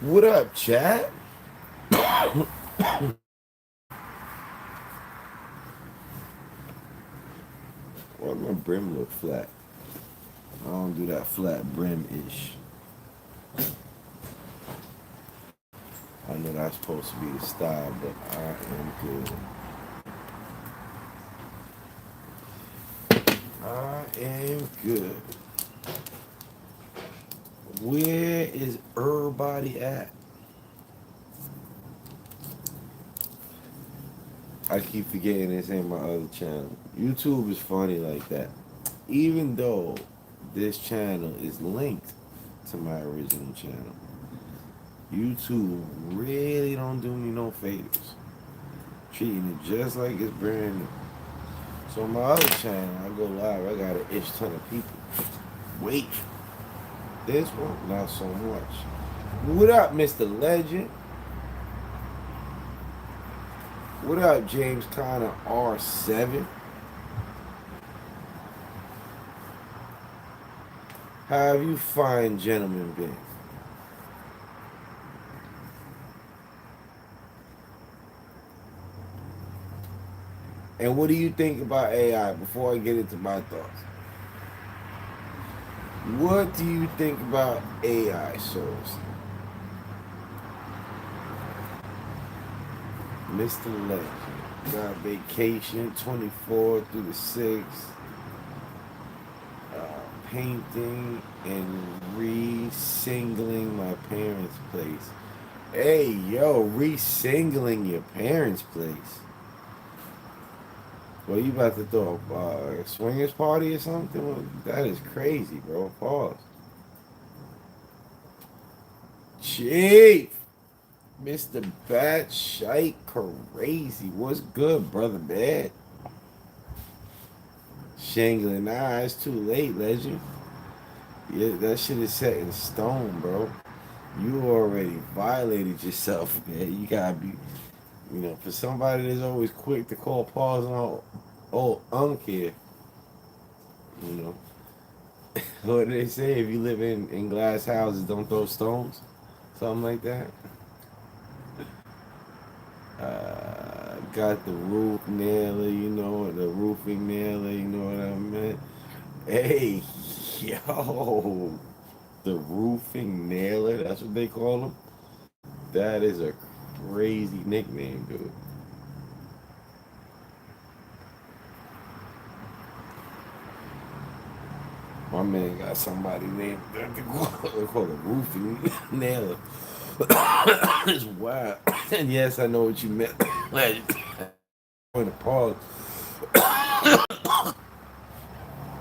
What up, chat? Why my brim look flat? I don't do that flat brim-ish. I know that's supposed to be the style, but I am good. I am good. Where is everybody at? I keep forgetting this ain't my other channel. YouTube is funny like that. Even though this channel is linked to my original channel, YouTube really don't do me no favors. Treating it just like it's brand new. So on my other channel, I go live, I got an ish ton of people. Wait, this one, not so much. What up, Mr. Legend? What up, James Conner R7? How have you fine gentlemen been? And what do you think about AI before I get into my thoughts? What do you think about AI, Souls? Mr. Legend. Got vacation 24 through the 6th. Painting and re-singling my parents' place. Hey, yo, re-singling your parents' place. What, you about to throw a swingers party or something? That is crazy, bro. Pause. Chief! Mr. Batshite Crazy. What's good, brother man? Shangling. Nah, it's too late, legend. Yeah, that shit is set in stone, bro. You already violated yourself, man. You gotta be, for somebody that's always quick to call pause on old Unc here, you know. What do they say? If you live in glass houses, don't throw stones? Something like that. Got the roof nailer, the roofing nailer, you know what I mean? Hey, yo, the roofing nailer, that's what they call them? That is a crazy nickname, dude. My man got somebody named, they call it roofing nailer. It's wild. And yes, I know what you meant. Like, point of pause.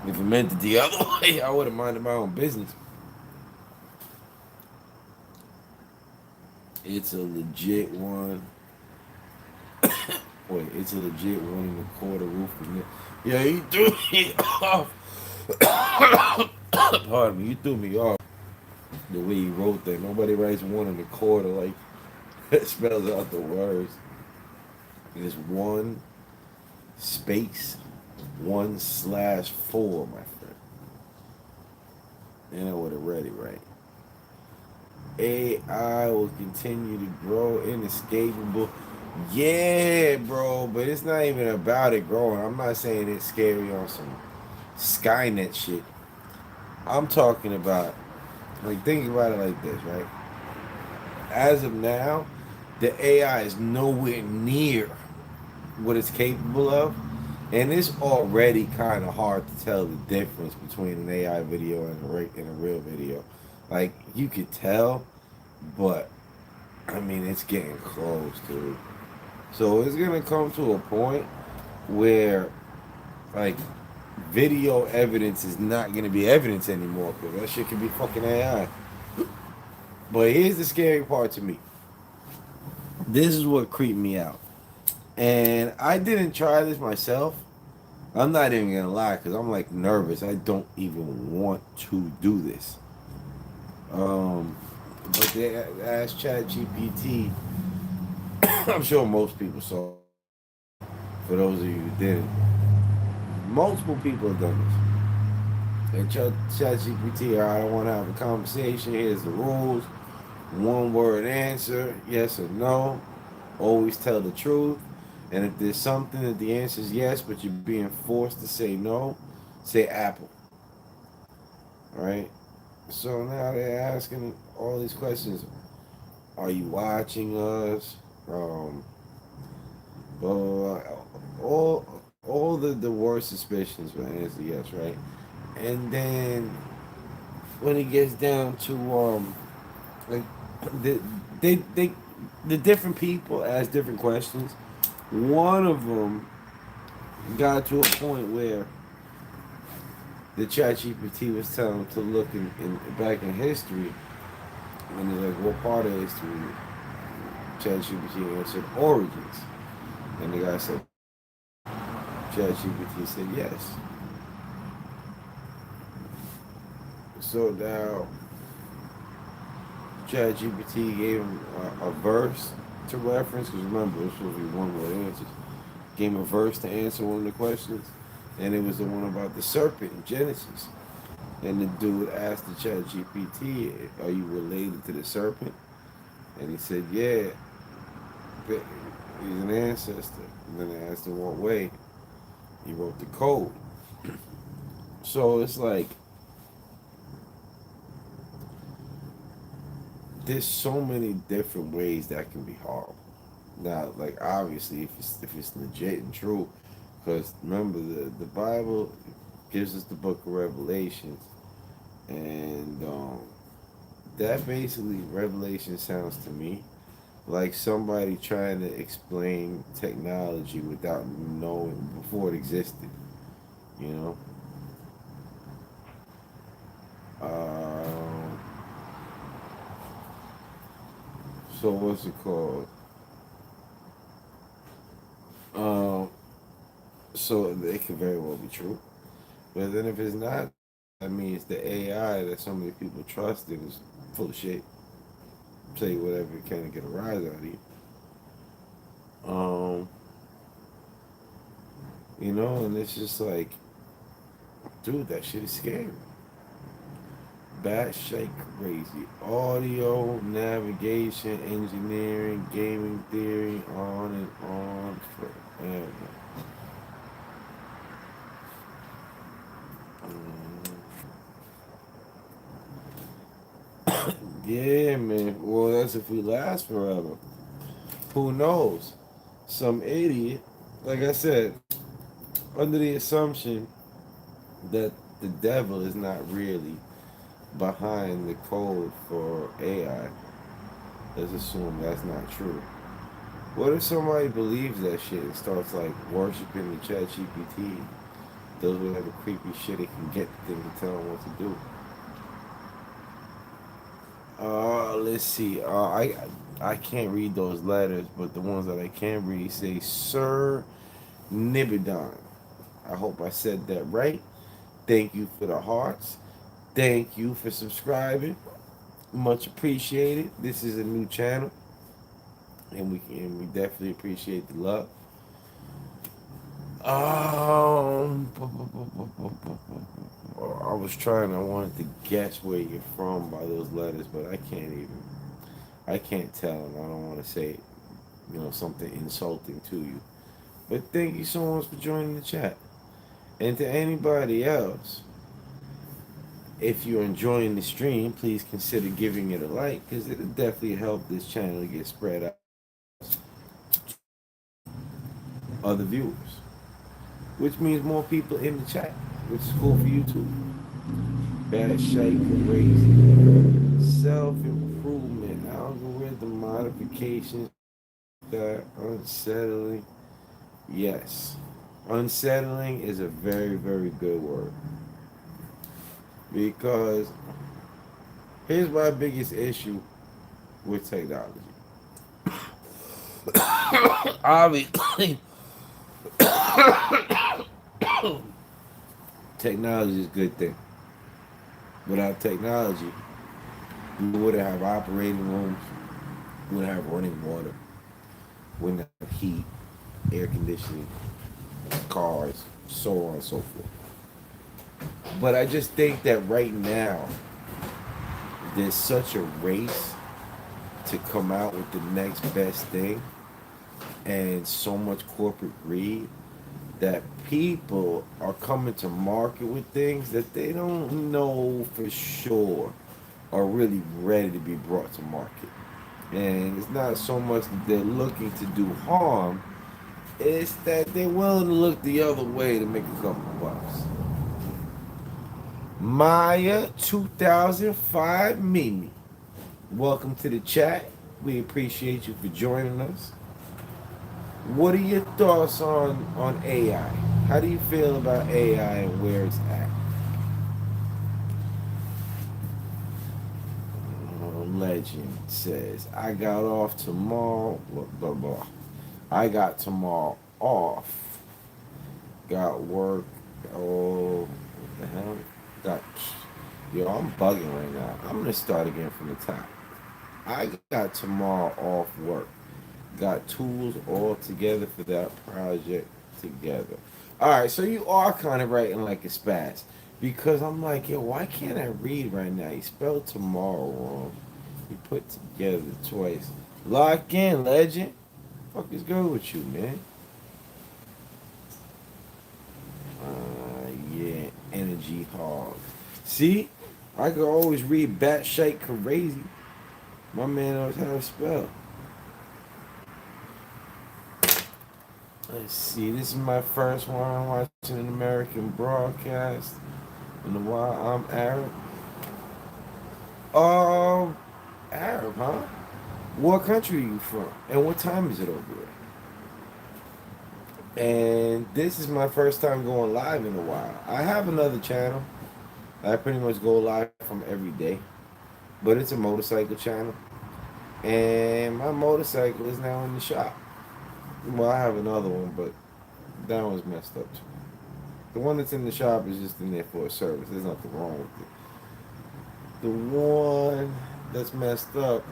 If you meant it the other way, I would have minded my own business. It's a legit one. Wait, it's a legit 1 1/4 roof. Yeah, you threw me off. Pardon me, you threw me off. The way you wrote that. Nobody writes 1 1/4 like that spells out the words. It's 1 space 1/4, my friend. And I would have read it right. AI will continue to grow inescapable. Yeah, bro, but it's not even about it growing. I'm not saying it's scary on some Skynet shit. I'm talking about, like, think about it like this, right? As of now, the AI is nowhere near what it's capable of, and it's already kind of hard to tell the difference between an AI video and a real video. Like, you could tell, but I mean, it's getting close, dude. So it's gonna come to a point where, like, video evidence is not gonna be evidence anymore because that shit can be fucking AI. But here's the scary part to me. This is what creeped me out. And I didn't try this myself. I'm not even gonna lie, because I'm like nervous. I don't even want to do this. But they asked ChatGPT. I'm sure most people saw. For those of you who didn't, multiple people have done this. And ChatGPT, all right, I want to have a conversation. Here's the rules. One word answer, yes or no. Always tell the truth. And if there's something that the answer is yes, but you're being forced to say no, say apple. Right? So now they're asking all these questions. Are you watching us? Blah, blah, blah. All the worst suspicions will answer yes, right? And then when it gets down to like the they the different people ask different questions. One of them got to a point where the ChatGPT was telling him to look in back in history, and they're like, "What part of history?" ChatGPT answered origins, and the guy said, ChatGPT said yes. So now ChatGPT gave him a verse to reference, because remember, it's supposed to be one word answers. Gave him a verse to answer one of the questions, and it was the one about the serpent in Genesis. And the dude asked the ChatGPT, "Are you related to the serpent?" And he said, "Yeah, he's an ancestor." And then they asked him what way. He wrote the code. So it's like there's so many different ways that can be horrible. Now, like obviously, if it's legit and true, because remember the Bible gives us the Book of Revelations, and that basically Revelation sounds to me like somebody trying to explain technology without knowing before it existed. You know. Um, so what's it called? Um, so it could very well be true. But then if it's not, that means the AI that so many people trusted is full of shit. Say whatever it can to get a rise out of you. Um, and it's just like, dude, that shit is scary. Batshit crazy. Audio, navigation, engineering, gaming theory, on and on forever. Yeah, man. Well, that's if we last forever. Who knows? Some idiot, like I said, under the assumption that the devil is not really behind the code for AI. Let's assume that's not true. What if somebody believes that shit and starts like worshiping the chat GPT? Does whatever creepy shit it can get them to tell them what to do. Let's see. I can't read those letters, but the ones that I can read say Sir Nibidon. I hope I said that right. Thank you for the hearts. Thank you for subscribing. Much appreciated. This is a new channel, and we definitely appreciate the love. I was trying. I wanted to guess where you're from by those letters, but I can't even. I can't tell, and I don't want to say, something insulting to you. But thank you so much for joining the chat. And to anybody else, if you're enjoying the stream, please consider giving it a like, because it'll definitely help this channel get spread out to other viewers, which means more people in the chat, which is cool for you too. Bad shape, crazy, self-improvement, algorithm modifications that unsettling. Yes, unsettling is a very, very good word, because here's my biggest issue with technology. Obviously, technology is a good thing. Without technology, we wouldn't have operating rooms, we wouldn't have running water, we wouldn't have heat, air conditioning, cars, so on and so forth. But I just think that right now, there's such a race to come out with the next best thing, and so much corporate greed that people are coming to market with things that they don't know for sure are really ready to be brought to market. And it's not so much that they're looking to do harm, it's that they're willing to look the other way to make a couple bucks. Maya 2005 Mimi, welcome to the chat. We appreciate you for joining us. What are your thoughts on AI? How do you feel about AI and where it's at? Legend says, I got off tomorrow. Blah, blah, blah. I got tomorrow off. Got work. Oh, what the hell? Got. Yo, I'm bugging right now. I'm going to start again from the top. I got tomorrow off work. Got tools all together for that project together. All right, so you are kind of writing like a spaz. Because I'm like, yo, why can't I read right now? You spelled tomorrow wrong. You put together twice. Lock in, legend. Fuck is good with you, man? Yeah, energy hog. See, I could always read batshite crazy. My man knows how to spell. Let's see, this is my first one. I'm watching an American broadcast. And while I'm Arab. Oh, Arab, huh? What country are you from? And what time is it over there? And this is my first time going live in a while. I have another channel. I pretty much go live from every day. But it's a motorcycle channel. And my motorcycle is now in the shop. Well, I have another one, but that one's messed up too. The one that's in the shop is just in there for a service. There's nothing wrong with it. The one that's messed up,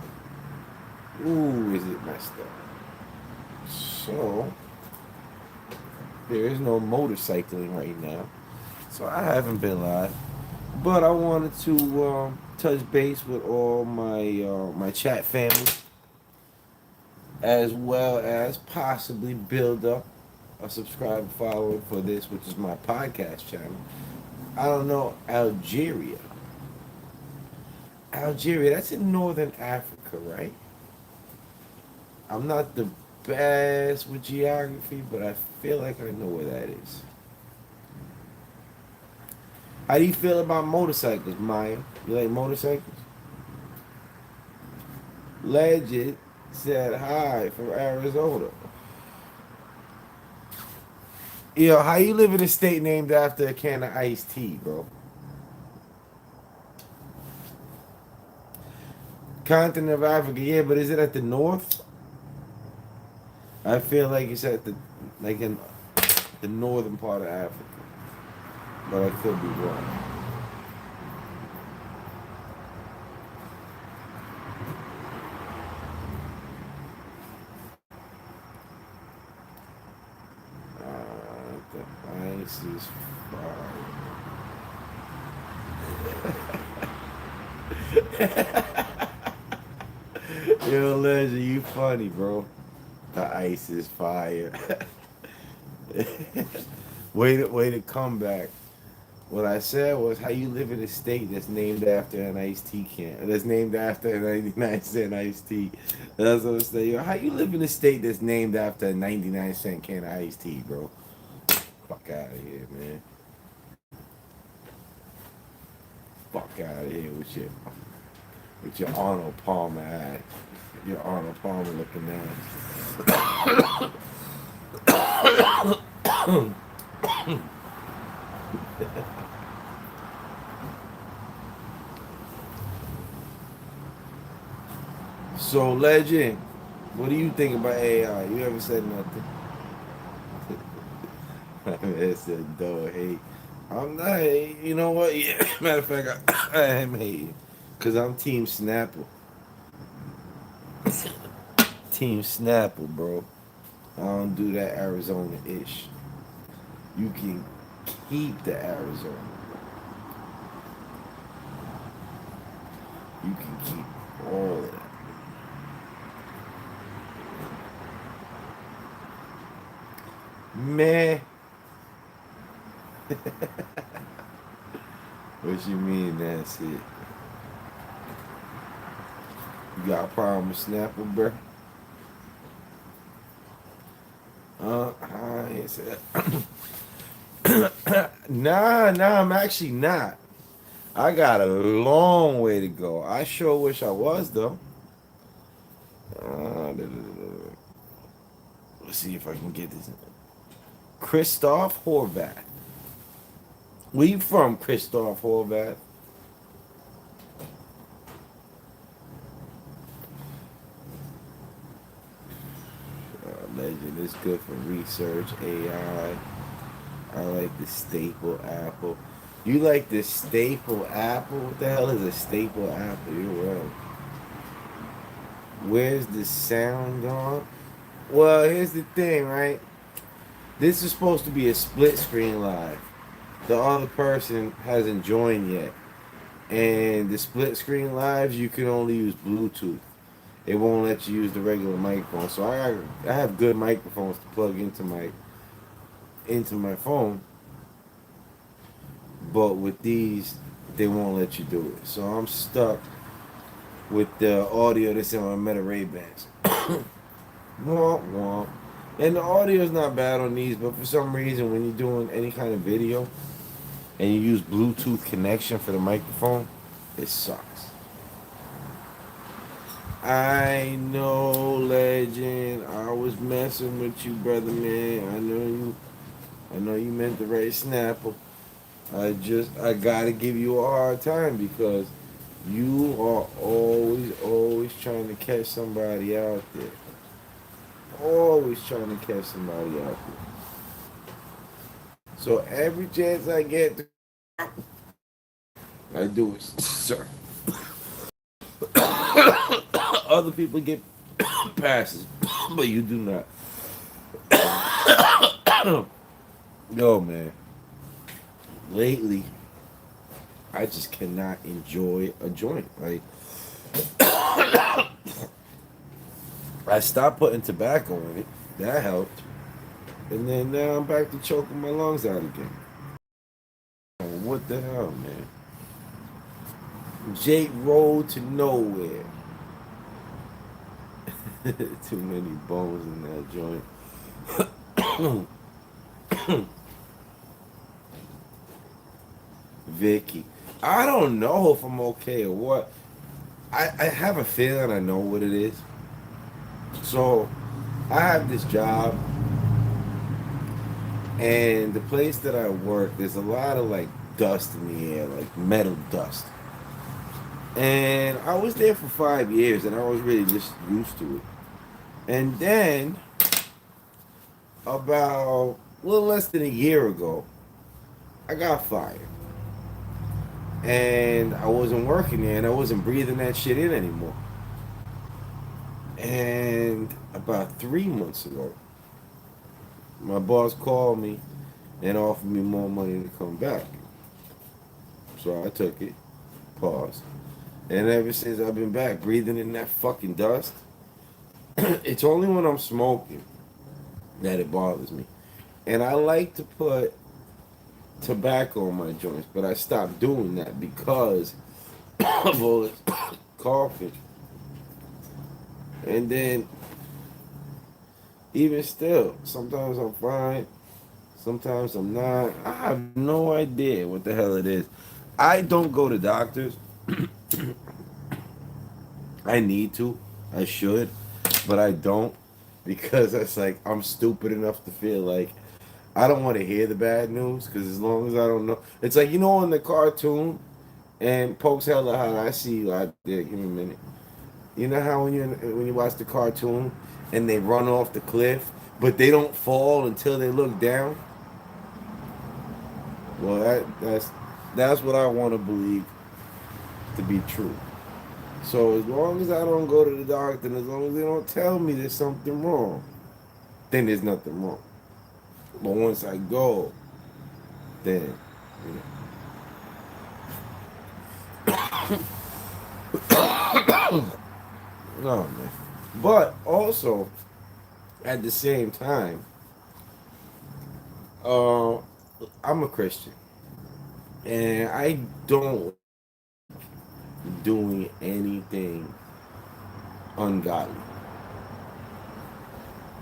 ooh, is it messed up? So, there is no motorcycling right now. So I haven't been live. But I wanted to touch base with all my chat family, as well as possibly build up a subscriber following for this, which is my podcast channel. I don't know, Algeria. Algeria, that's in northern Africa, right? I'm not the best with geography, but I feel like I know where that is. How do you feel about motorcycles, Maya? You like motorcycles? Legend said hi from Arizona. Yo, how you live in a state named after a can of iced tea, bro? Continent of Africa, yeah, but is it at the north? I feel like it's at in the northern part of Africa, but I could be wrong. The ice is fire. Yo, Legend, you funny, bro. The ice is fire. Way to come back. What I said was how you live in a state that's named after an iced tea can. That's named after a 99-cent iced tea. That's what I'm saying. Yo, how you live in a state that's named after a 99-cent can of iced tea, bro? Fuck out of here, man. Fuck out of here with your Arnold Palmer hat. Your Arnold Palmer looking ass. So, Legend, what do you think about AI? You ever said nothing? My man said, "Duh, hate." I'm not. You know what? Yeah. Matter of fact, I am hating because I'm Team Snapple. Team Snapple, bro. I don't do that Arizona ish. You can keep the Arizona. You can keep all of that. Man, what you mean that's it? You got a problem with Snapple, bro? I ain't said. Nah, I'm actually not. I got a long way to go. I sure wish I was though. Let's see if I can get this. Christoph Horvath. Where you from, Christoph Horvath? Legend. It's good for research, AI. I like the staple apple. You like the staple apple? What the hell is a staple apple? You're right. Where's the sound gone? Well, here's the thing, right? This is supposed to be a split screen live. The other person hasn't joined yet. And the split screen lives, you can only use Bluetooth. It won't let you use the regular microphone. So I have good microphones to plug into my phone, but with these, they won't let you do it. So I'm stuck with the audio that's in my Meta Ray Bans. Womp womp. And the audio is not bad on these, but for some reason, when you're doing any kind of video and you use Bluetooth connection for the microphone, it sucks. I know, legend. I was messing with you, brother man. I know you meant the right Snapple. I gotta give you a hard time because you are always trying to catch somebody out there. Always trying to catch somebody out there. So every chance I get, I do it, sir. Other people get passes, but you do not. No, man. Lately, I just cannot enjoy a joint. Like, I stopped putting tobacco in it. That helped. And then now I'm back to choking my lungs out again. What the hell, man? Jake Road to nowhere. Too many bones in that joint. Vicky. I don't know if I'm okay or what. I have a feeling I know what it is. So I have this job, and the place that I work, there's a lot of like dust in the air, like metal dust. And I was there for 5 years, and I was really just used to it. And then, about a little less than a year ago, I got fired. And I wasn't working there, and I wasn't breathing that shit in anymore. And about 3 months ago, my boss called me and offered me more money to come back. So I took it, paused. And ever since I've been back breathing in that fucking dust, it's only when I'm smoking that it bothers me. And I like to put tobacco on my joints, but I stopped doing that because of all this coughing. And then, even still, sometimes I'm fine, sometimes I'm not. I have no idea what the hell it is. I don't go to doctors. I need to. I should. But I don't because it's like I'm stupid enough to feel like I don't want to hear the bad news because as long as I don't know. It's like, in the cartoon and Pokes hella hot, I see you out there. Give me a minute. You know how when you watch the cartoon and they run off the cliff, but they don't fall until they look down? Well, that's what I want to believe to be true. So as long as I don't go to the doctor, and as long as they don't tell me there's something wrong, then there's nothing wrong. But once I go, then no, man. But also, at the same time, Uh, I'm a Christian, and I don't like doing anything ungodly.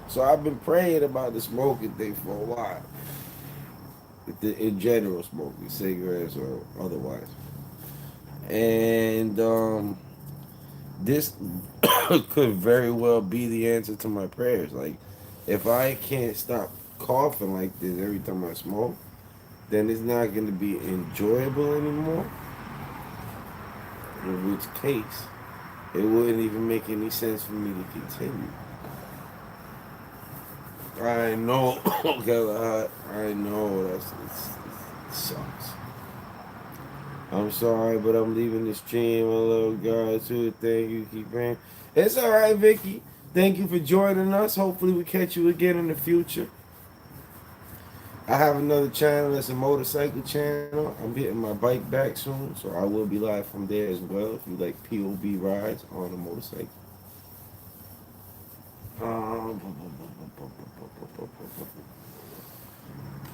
So I've been praying about the smoking thing for a while. In general, smoking cigarettes or otherwise, and this could very well be the answer to my prayers. Like, if I can't stop coughing like this every time I smoke, then it's not going to be enjoyable anymore. In which case, it wouldn't even make any sense for me to continue. I know, Galahad. I know it sucks. I'm sorry, but I'm leaving the stream. I love God too. Thank you. Keep praying. It's all right, Vicky. Thank you for joining us. Hopefully, we catch you again in the future. I have another channel that's a motorcycle channel. I'm getting my bike back soon, so I will be live from there as well. If you like POB rides on a motorcycle. Um,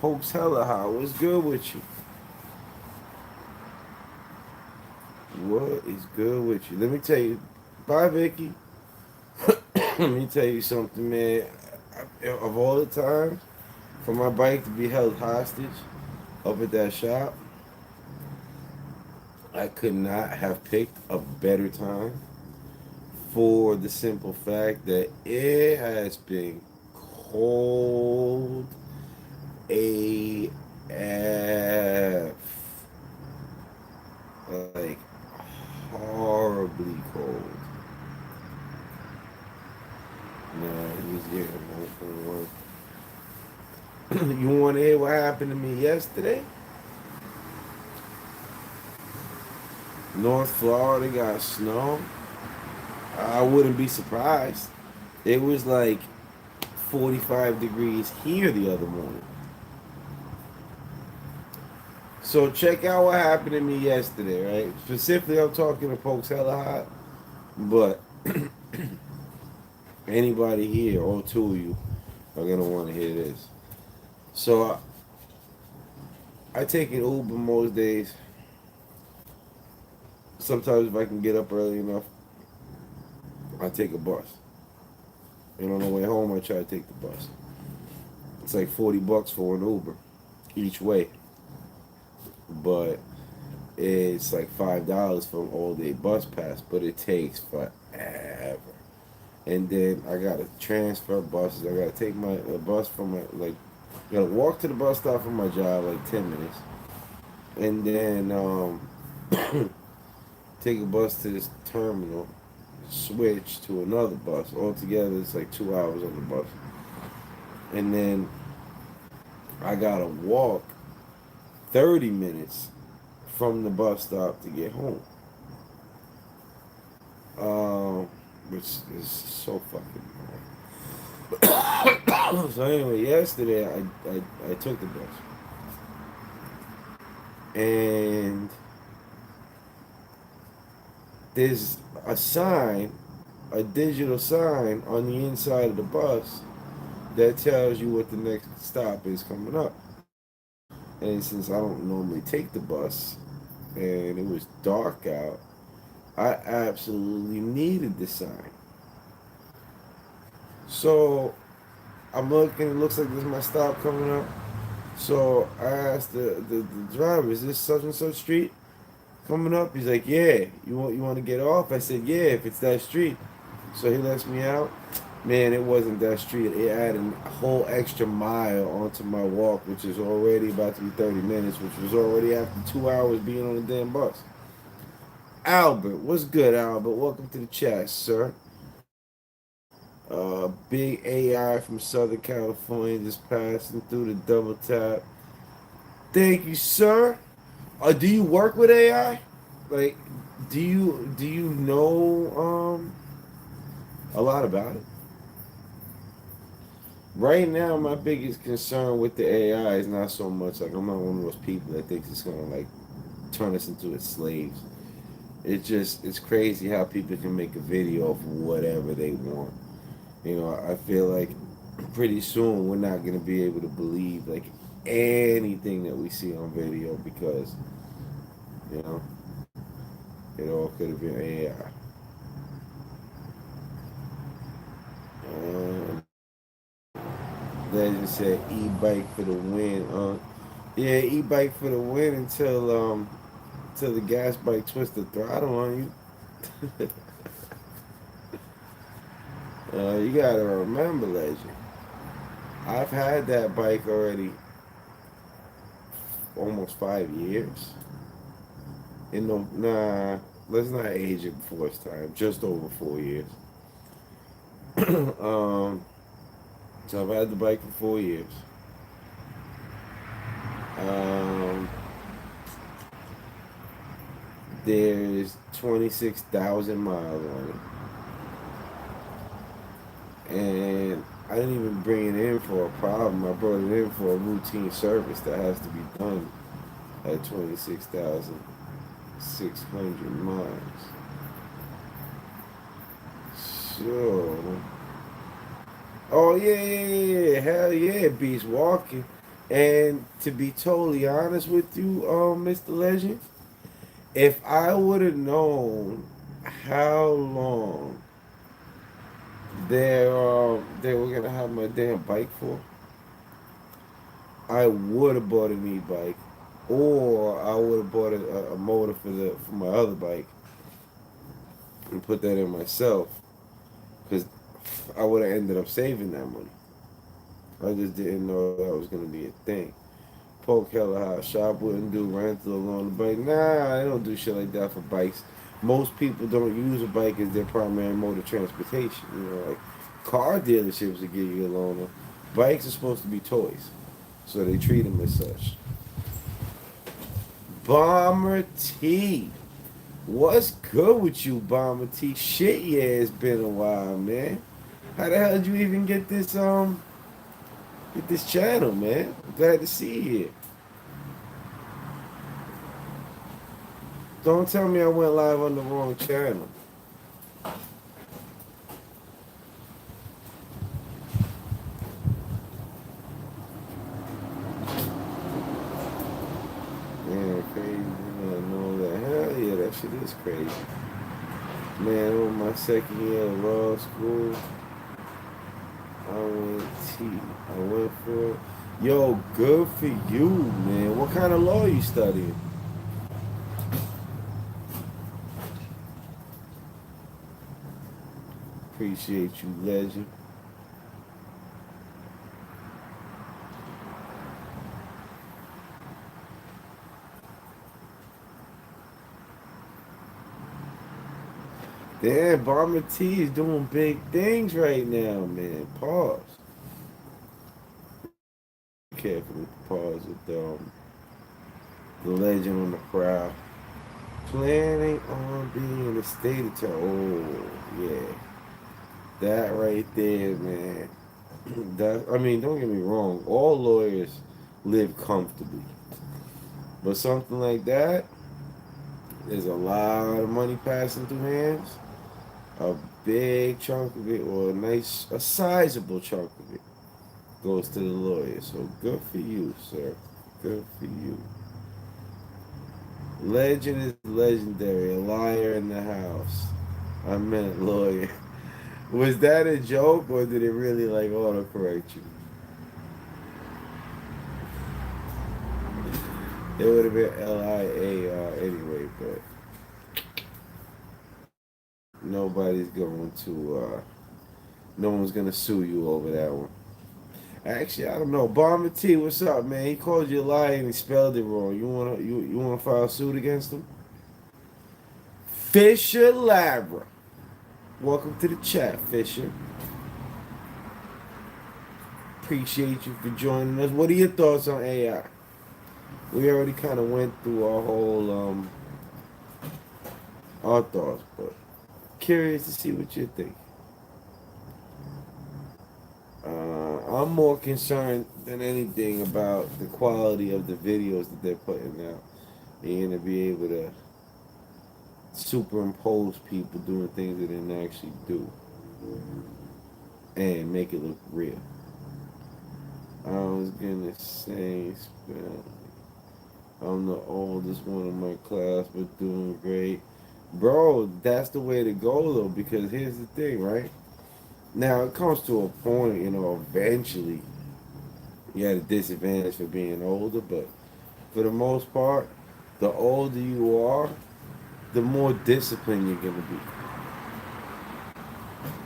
Hope's hella how? What's good with you? What is good with you? Let me tell you. Bye, Vicky. Let me tell you something, man. Of all the times for my bike to be held hostage up at that shop, I could not have picked a better time for the simple fact that it has been cold AF. Like, horribly cold. No, he's getting home from work. You want to hear what happened to me yesterday? North Florida got snow. I wouldn't be surprised. It was like 45 degrees here the other morning. So check out what happened to me yesterday, right? Specifically, I'm talking to folks hella hot, but anybody here, all two of you, are gonna want to hear this. So I take an Uber most days. Sometimes if I can get up early enough, I take a bus. And on the way home, I try to take the bus. It's like $40 for an Uber each way, but it's like $5 for an all-day bus pass. But it takes forever. And then I gotta transfer buses. I gotta take my bus from my I gotta walk to the bus stop from my job like 10 minutes, and then take a bus to this terminal, switch to another bus. Altogether, it's like 2 hours on the bus, and then I gotta walk 30 minutes from the bus stop to get home. Which is so fucking annoying. So anyway, yesterday I took the bus, and there's a sign, a digital sign on the inside of the bus that tells you what the next stop is coming up. And since I don't normally take the bus, and it was dark out, I absolutely needed the sign. So I'm looking, it looks like this is my stop coming up. So I asked the driver, is this such and such street coming up? He's like, yeah. You want to get off? I said, yeah, if it's that street. So he lets me out. Man, it wasn't that street. It added a whole extra mile onto my walk, which is already about to be 30 minutes, which was already after 2 hours being on the damn bus. Albert, what's good, Albert? Welcome to the chat, sir. Big AI from Southern California just passing through the double tap. Thank you, sir. Do you work with AI? Like, do you know a lot about it? Right now, my biggest concern with the AI is not so much like I'm not one of those people that thinks it's gonna like turn us into its slaves. It's crazy how people can make a video of whatever they want. You know, I feel like pretty soon we're not gonna be able to believe like anything that we see on video because, you know, it all could have been AI. Legend said e-bike for the win. Yeah, e-bike for the win until the gas bike twists the throttle on you. You gotta remember, Legend. I've had that bike already almost 5 years. In no, nah, let's not age it before it's time. Just over 4 years. um, so I've had the bike for 4 years. Um, there's 26,000 miles on it, and I didn't even bring it in for a problem. I brought it in for a routine service that has to be done at 26,600 miles. So, oh yeah, hell yeah, beast walking. And to be totally honest with you, Mr. Legend, if I would have known how long they were gonna have my damn bike for, I would have bought an e-bike, or I would have bought a motor for my other bike and put that in myself, because I would have ended up saving that money. I just didn't know that was gonna be a thing. Poke hella how shop wouldn't do rental on the bike. Nah, they don't do shit like that for bikes. Most people don't use a bike as their primary mode of transportation. You know, like car dealerships will give you a loaner. Bikes are supposed to be toys, so they treat them as such. Bomber T, what's good with you, Bomber T? Shit, yeah, it's been a while, man. How the hell did you even get this channel, man? I'm glad to see you here. Don't tell me I went live on the wrong channel. Man, crazy. Man, know that. Hell yeah, that shit is crazy. Man, on my second year of law school, I went T. I went for it. Yo, good for you, man. What kind of law you studying? Appreciate you, legend. Damn, Bomber T is doing big things right now, man. Pause. Careful with the pause with the legend on the crowd. Planning on being a state attorney. Oh, yeah. That right there, man. That I mean, don't get me wrong. All lawyers live comfortably, but something like that, there's a lot of money passing through hands. A big chunk of it, or a sizable chunk of it, goes to the lawyer. So good for you, sir. Good for you. Legend is legendary. A liar in the house. I meant lawyer. Was that a joke, or did it really like autocorrect you? It would have been LIAR anyway, but nobody's going to. No one's gonna sue you over that one. Actually, I don't know. Bomber T, what's up, man? He called you a liar and he spelled it wrong. You wanna file suit against him? Fisher Labra. Welcome to the chat, Fisher. Appreciate you for joining us. What are your thoughts on AI? We already kind of went through our thoughts, but curious to see what you think. I'm more concerned than anything about the quality of the videos that they're putting out. They're gonna be able to superimpose people doing things they didn't actually do and make it look real. I was gonna say, I'm the oldest one in my class, but doing great. Bro, that's the way to go though, because here's the thing, right? Now it comes to a point, eventually you're at a disadvantage for being older, but for the most part, the older you are, the more disciplined you're gonna be.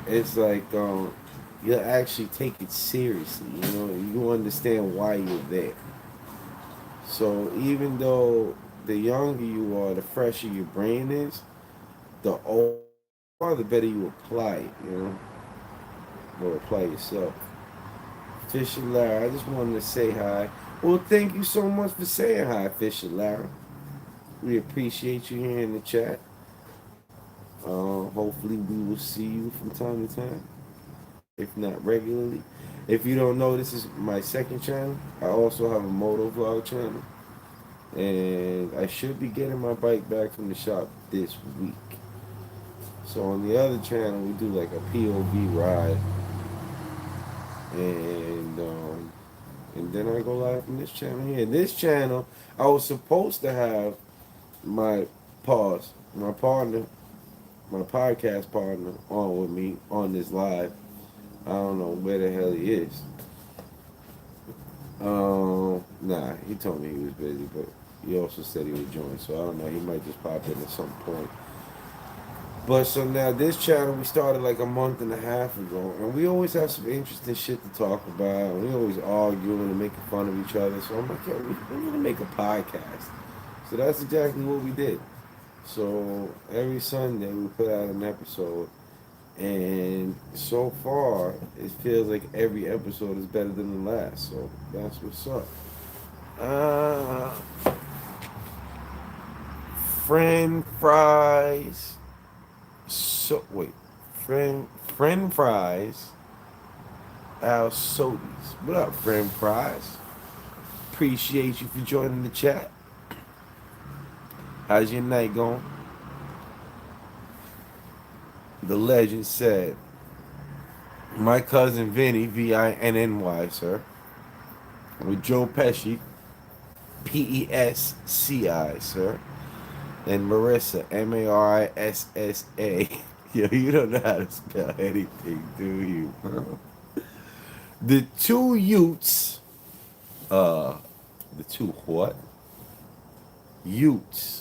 It's like you'll actually take it seriously. You understand why you're there. So even though the younger you are, the fresher your brain is, the older you are, the better you apply it. Or apply yourself. Fisher Lara, I just wanted to say hi. Well, thank you so much for saying hi, Fisher Lara. We appreciate you here in the chat. Hopefully, we will see you from time to time, if not regularly. If you don't know, this is my second channel. I also have a moto vlog channel, and I should be getting my bike back from the shop this week. So on the other channel, we do like a POV ride, and then I go live from this channel here. This channel, I was supposed to have my my partner, my podcast partner, on with me on this live. I don't know where the hell he is. Nah, he told me he was busy, but he also said he would join. So I don't know. He might just pop in at some point. But so now this channel we started like a month and a half ago, and we always have some interesting shit to talk about. We always arguing and making fun of each other. So I'm like, yo, we need to make a podcast. So that's exactly what we did. So every Sunday we put out an episode, and so far it feels like every episode is better than the last. So that's what's up. Uh, friend fries. So wait, friend fries. Al Sodies. What up, friend fries? Appreciate you for joining the chat. How's your night going? The legend said, my cousin Vinny, Vinny, sir, with Joe Pesci, Pesci, sir, and Marissa, Marissa. Yo, you don't know how to spell anything, do you? The two Utes, uh, the two what? Utes.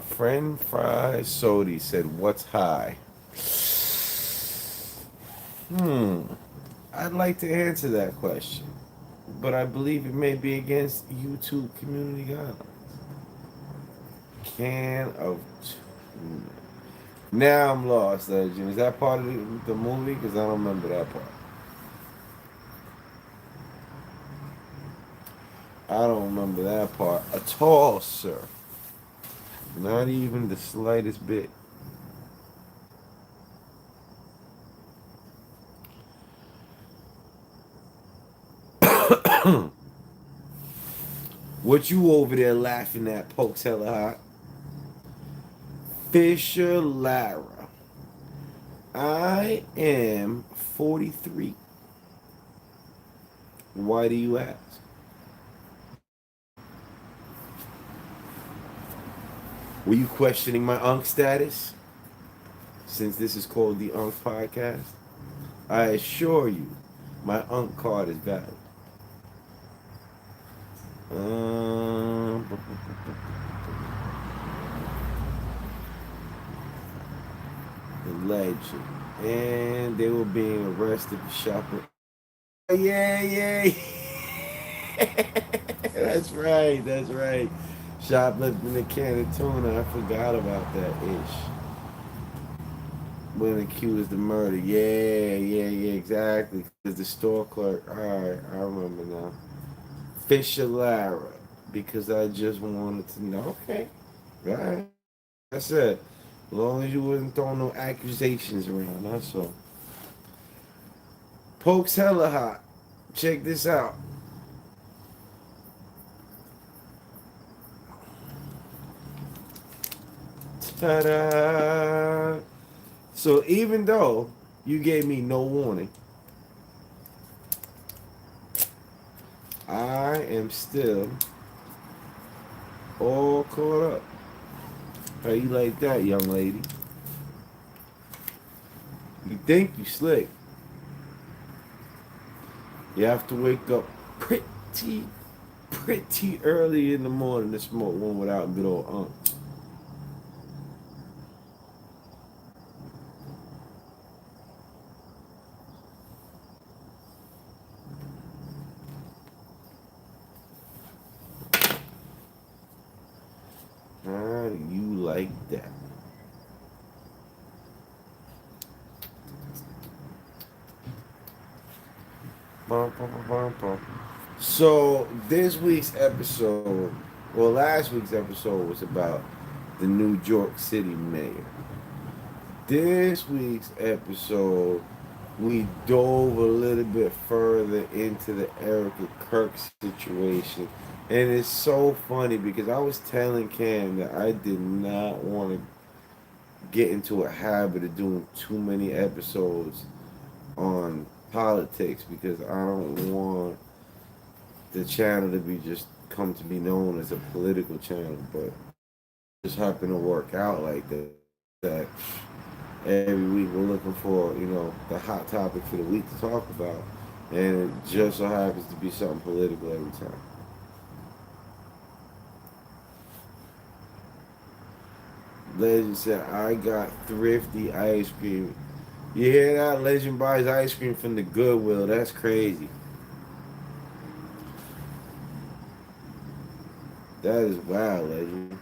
Friend Fry Sodi said, what's high? I'd like to answer that question, but I believe it may be against YouTube community guidelines. Can of tuna. Now I'm lost, Legend. Is that part of the movie? Because I don't remember that part. I don't remember that part at all, sir. Not even the slightest bit. What you over there laughing at, Pokes Hella Hot? Fisher Lara. I am 43. Why do you ask? Were you questioning my Unc status? Since this is called the Unc Podcast, I assure you, my Unc card is valid. Um, the legend. And they were being arrested for shopping. Yeah, yeah. That's right, that's right. Shoplifting a can of tuna. I forgot about that ish. When accused of murder. Yeah, yeah, yeah, exactly. Because the store clerk. Alright, I remember now. Fisher Lara. Because I just wanted to know. Okay. Alright. I said, as long as you wouldn't throw no accusations around, that's all. Pokes Hella Hot. Check this out. Ta-da! So even though you gave me no warning, I am still all caught up. How you like that, young lady? You think you slick. You have to wake up pretty, pretty early in the morning to smoke one without good old Unc. How do you like that? Bum, bum, bum, bum, bum. So this week's episode, well, last week's episode was about the New York City mayor. This week's episode, we dove a little bit further into the Erica Kirk situation. And it's so funny because I was telling Cam that I did not want to get into a habit of doing too many episodes on politics because I don't want the channel to be just come to be known as a political channel. But just happened to work out like that. That every week we're looking for, the hot topic for the week to talk about. And it just so happens to be something political every time. Legend said, I got thrifty ice cream. You hear that? Legend buys ice cream from the Goodwill. That's crazy. That is wild, Legend.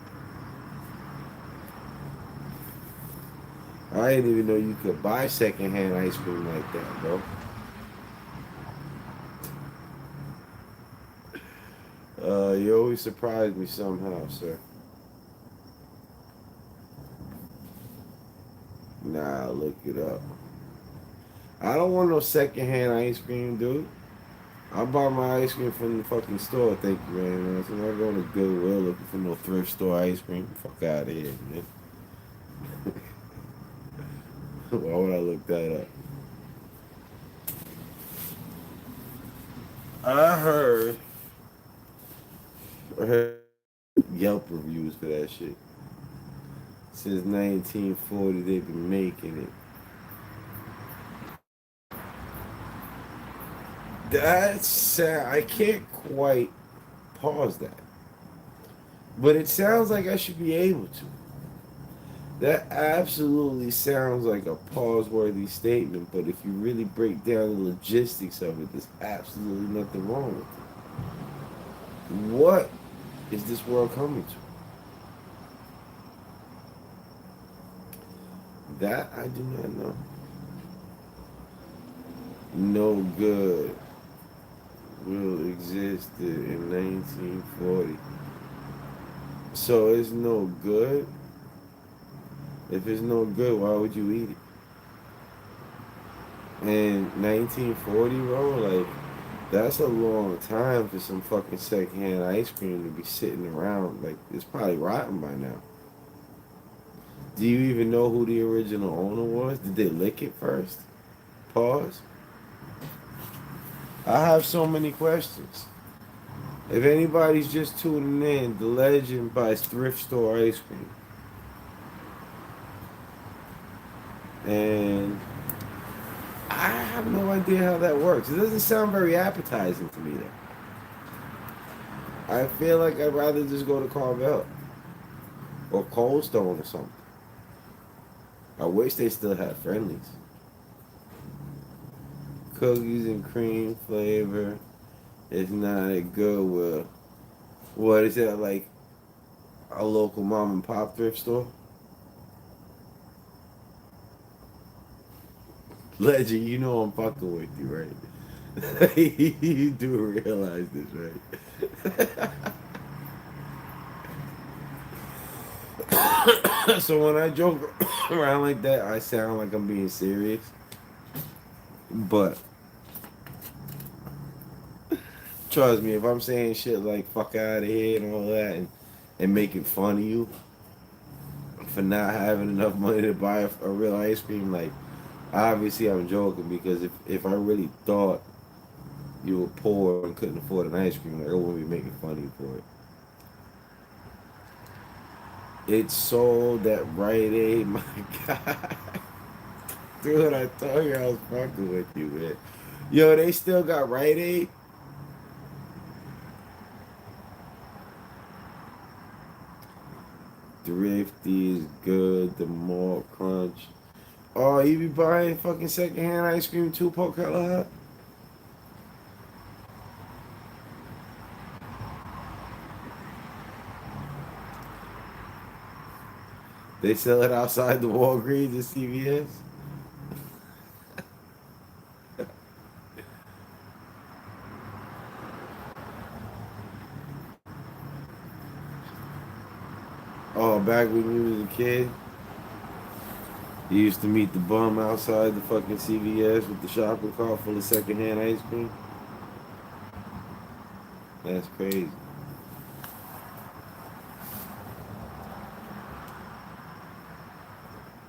I didn't even know you could buy secondhand ice cream like that, bro. You always surprise me somehow, sir. Nah, look it up. I don't want no secondhand ice cream, dude. I buy my ice cream from the fucking store, thank you very much. I'm not going to Goodwill looking for no thrift store ice cream. Fuck out of here, man. Why would I look that up? I heard Yelp reviews for that shit. Since 1940, they've been making it. That's sad. I can't quite pause that. But it sounds like I should be able to. That absolutely sounds like a pause-worthy statement, but if you really break down the logistics of it, there's absolutely nothing wrong with it. What is this world coming to? That I do not know. No good will existed in 1940. So it's no good? If it's no good, why would you eat it? In 1940, bro, like, that's a long time for some fucking secondhand ice cream to be sitting around. Like, it's probably rotten by now. Do you even know who the original owner was? Did they lick it first? Pause. I have so many questions. If anybody's just tuning in, the legend buys thrift store ice cream. And I have no idea how that works. It doesn't sound very appetizing to me, though. I feel like I'd rather just go to Carvel or Cold Stone or something. I wish they still had friendlies. Cookies and cream flavor is not a good will. What is that, like a local mom and pop thrift store? Legend, you know I'm fucking with you, right? You do realize this, right? So when I joke around like that, I sound like I'm being serious. But trust me, if I'm saying shit like fuck out of here and all that and making fun of you, for not having enough money to buy a real ice cream. Like, obviously, I'm joking because if I really thought you were poor and couldn't afford an ice cream, like, I wouldn't be making fun of you for it. It's sold at Rite Aid. My God. Dude, I told you I was fucking with you, man. Yo, they still got Rite Aid? Thrifty is good. The Malt Crunch. Oh, you be buying fucking secondhand ice cream too, Pocahontas? They sell it outside the Walgreens and CVS? Oh, back when you was a kid, you used to meet the bum outside the fucking CVS with the shopping cart full of secondhand ice cream? That's crazy.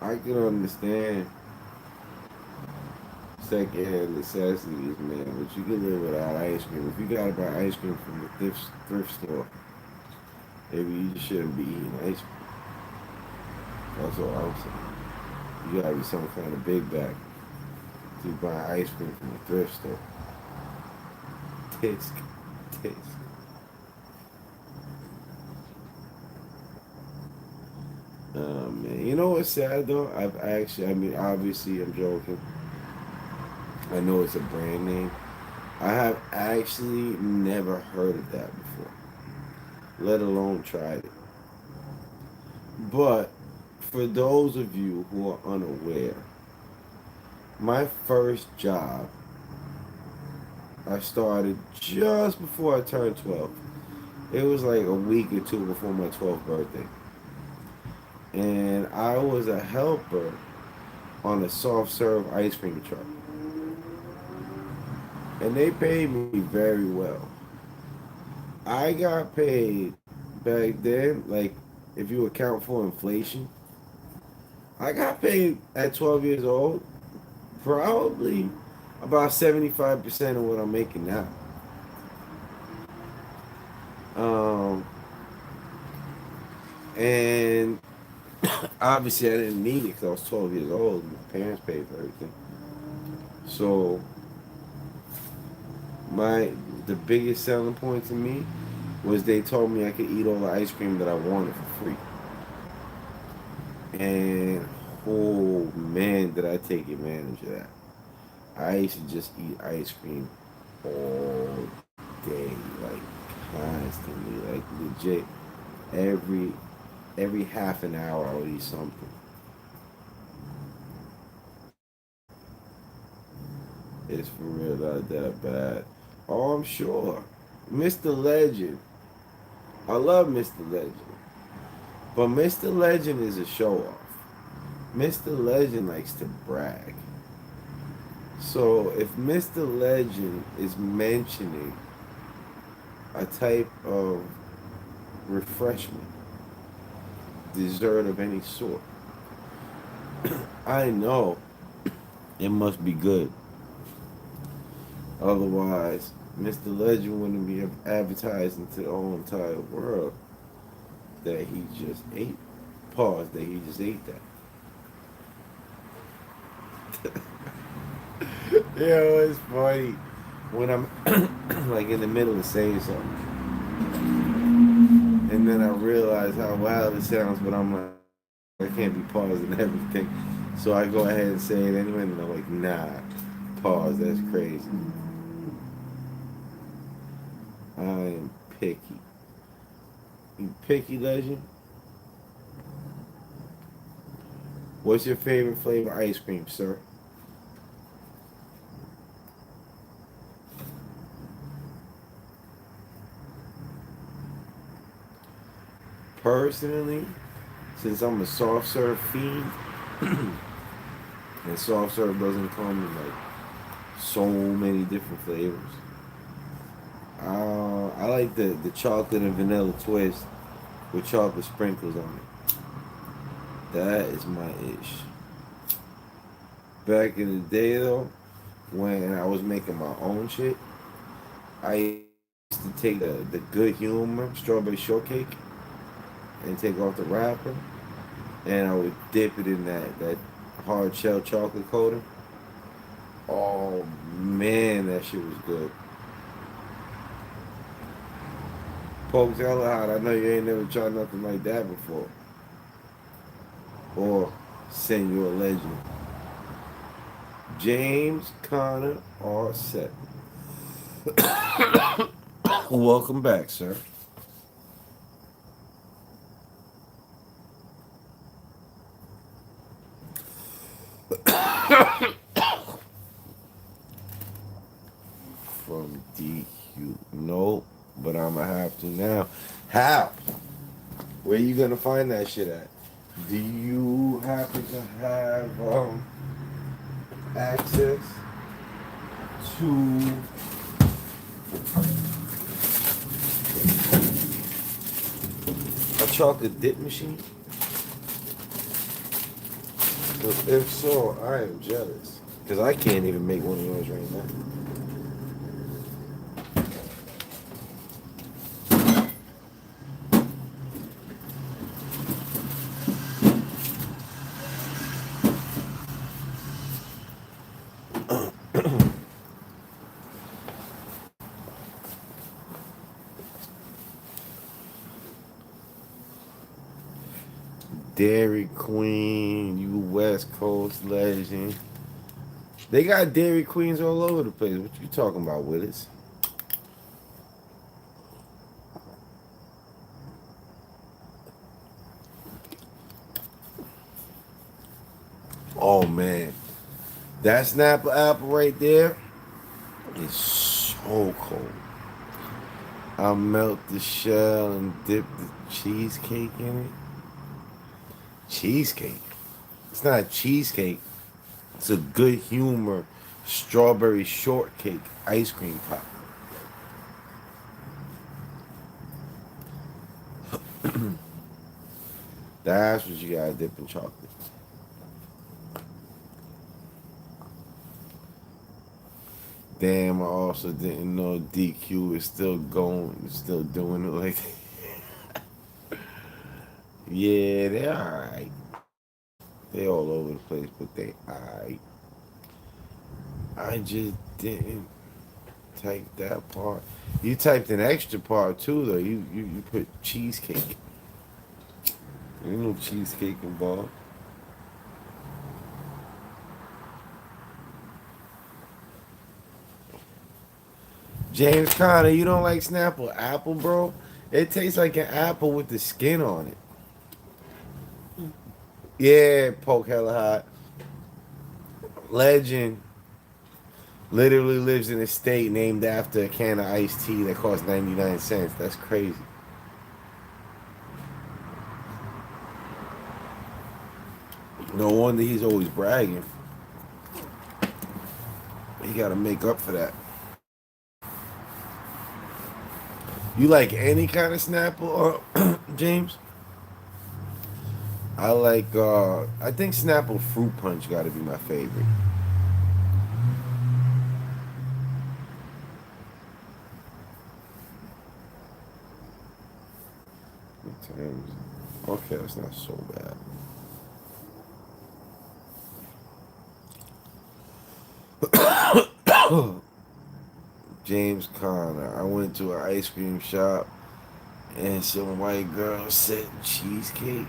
I can understand secondhand necessities, man, but you can live without ice cream. If you gotta buy ice cream from the thrift store, maybe you just shouldn't be eating ice cream. That's all I'm saying. You gotta be some kind of big bag to buy ice cream from the thrift store. Tisk, tisk. Man, you know what's sad though? I mean, obviously, I'm joking. I know it's a brand name. I have actually never heard of that before, let alone tried it. But for those of you who are unaware, my first job I started just before I turned 12. It was like a week or two before my 12th birthday. And I was a helper on a soft serve ice cream truck. And they paid me very well. I got paid back then, like if you account for inflation, I got paid at 12 years old probably about 75% of what I'm making now. Um, and obviously I didn't need it because I was 12 years old. My parents paid for everything. So my the biggest selling point to me was they told me I could eat all the ice cream that I wanted for free. And oh man, did I take advantage of that. I used to just eat ice cream all day, like constantly, like legit. Every every half an hour I would eat something. It's for real not that bad. Oh, I'm sure. Mr. Legend. I love Mr. Legend. But Mr. Legend is a show off. Mr. Legend likes to brag. So if Mr. Legend is mentioning a type of refreshment, dessert of any sort, I know it must be good. Otherwise, Mr. Legend wouldn't be advertising to the whole entire world that he just ate. Pause, that he just ate that. Yo, it's funny when I'm like in the middle of saying something, and then I realize how wild it sounds, but I'm like, I can't be pausing everything. So I go ahead and say it anyway, and I'm like, nah, pause, that's crazy. I am picky. You picky, Legend? What's your favorite flavor ice cream, sir? Personally, since I'm a soft serve fiend, and soft serve doesn't come in like so many different flavors, I like the chocolate and vanilla twist with chocolate sprinkles on it. That is my ish. Back in the day though, when I was making my own shit, I used to take the good humor strawberry shortcake and take off the wrapper, and I would dip it in that hard shell chocolate coating. Oh man, that shit was good. Pokes hella hot. I know you ain't never tried nothing like that before. Or send you a legend. James Connor R. Welcome back, sir. From DQ. Nope, but I'ma have to now. How? Where you gonna find that shit at? Do you happen to have access to a chocolate dip machine? 'Cause if so, I am jealous. Because I can't even make one of those right now. Dairy Queen, you West Coast legend. They got Dairy Queens all over the place. What you talking about, Willis? Oh man, that Snapple apple right there is so cold. I melt the shell and dip the cheesecake in it. Cheesecake. It's not cheesecake. It's a good humor strawberry shortcake ice cream pop. That's what you gotta dip in chocolate. Damn, I also didn't know DQ is still going, still doing it like that. Yeah, they're alright. They all over the place, but they alright. I just didn't type that part. You typed an extra part too, though. You put cheesecake. Ain't no cheesecake involved. James Conner, you don't like Snapple apple, bro? It tastes like an apple with the skin on it. Yeah, poke hella hot. Legend literally lives in a state named after a can of iced tea that costs 99 cents. That's crazy. No wonder he's always bragging. He got to make up for that. You like any kind of Snapple, James? I think Snapple Fruit Punch got to be my favorite. Okay, that's not so bad. James Conner. I went to an ice cream shop and some white girl said cheesecake.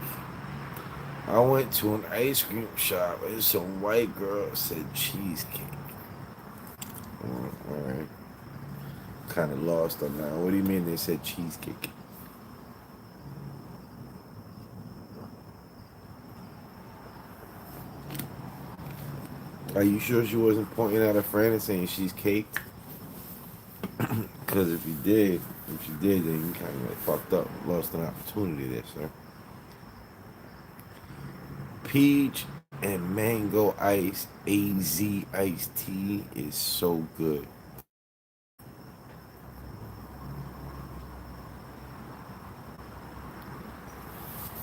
I went to an ice cream shop and some white girl said cheesecake. Alright. Kind of lost on that. What do you mean they said cheesecake? Are you sure she wasn't pointing at her friend and saying she's caked? Because if you did, then you kind of like fucked up, lost an opportunity there, sir. Peach and mango ice AZ iced tea is so good.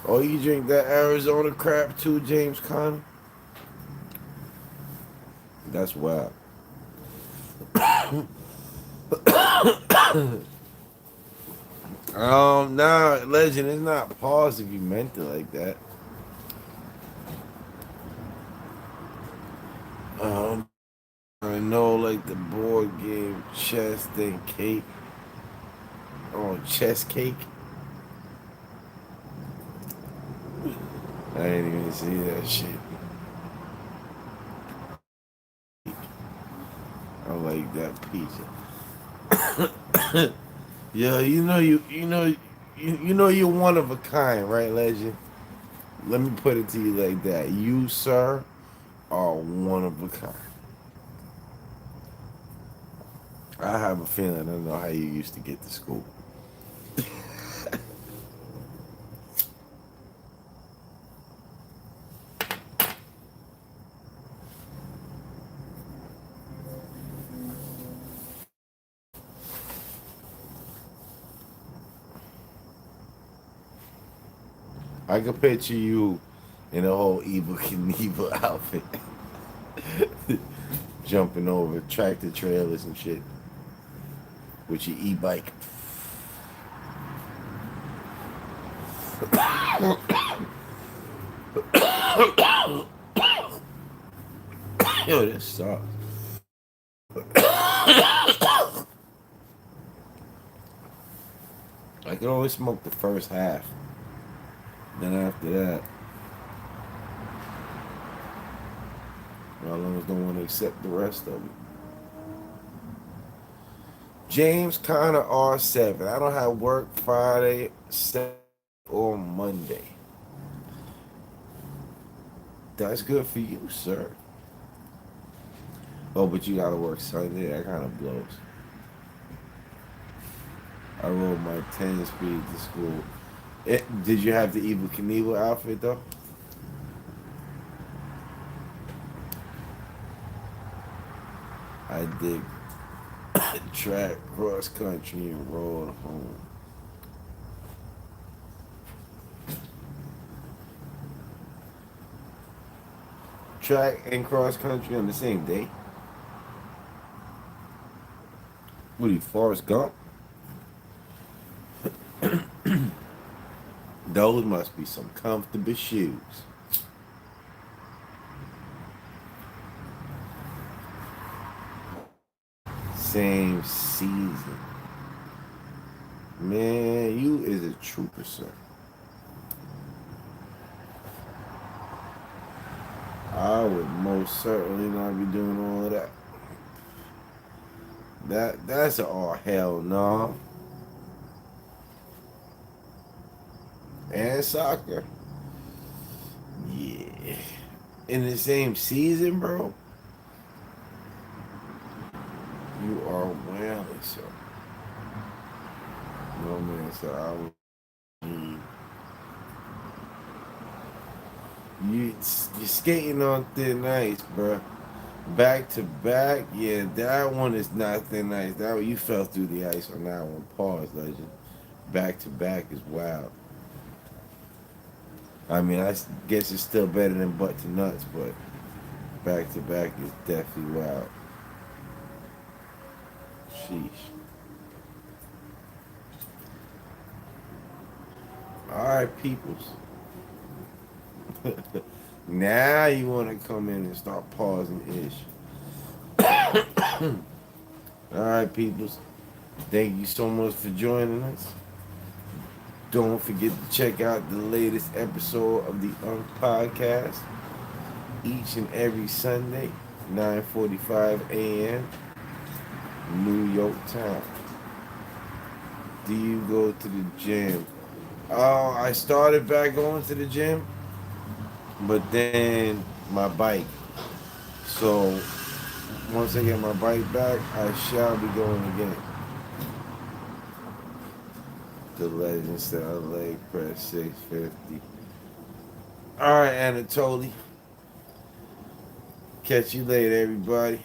Oh, you drink that Arizona crap too, James Conner? That's wild. Nah, legend, it's not pause if you meant it like that. Um, I know like the board game chess and cake. Oh, chess cake. I didn't even see that shit. I like that pizza. Yeah, you know you're one of a kind, right, legend? Let me put it to you like that. You, sir, are one of a kind. I have a feeling I know how you used to get to school. I can picture you in a whole Evil Knievel outfit, jumping over tractor trailers and shit with your e-bike. Yo, this sucks. I can only smoke the first half. Then after that, my lungs don't want to accept the rest of it. James Conner R7. I don't have work Friday, Saturday, or Monday. That's good for you, sir. Oh, but you gotta work Sunday. That kind of blows. I rode my 10 speed to school. Did you have the Evil Knievel outfit though? I did track, cross country, and rolled home. Track and cross country on the same day. What are you, Forrest Gump? Those must be some comfortable shoes. Same season. Man, you is a trooper, sir. I would most certainly not be doing all of that. That's all hell no. And soccer. Yeah. In the same season, bro. You are wailing, sir. No man, sir. I would need you're skating on thin ice, bro. Back to back, yeah, that one is not thin ice. That one, you fell through the ice on that one. Pause, legend. Back to back is wild. I mean, guess it's still better than butt to nuts, but back to back is definitely wild. Sheesh. All right, peoples. Now you want to come in and start pausing ish. All right, peoples. Thank you so much for joining us. Don't forget to check out the latest episode of the Unc Podcast each and every Sunday, 9:45 a.m. New York time. Do you go to the gym? Oh, I started back going to the gym, but then my bike. So once I get my bike back, I shall be going again. The legend said leg press 650. All right, Anatoly. Catch you later, everybody.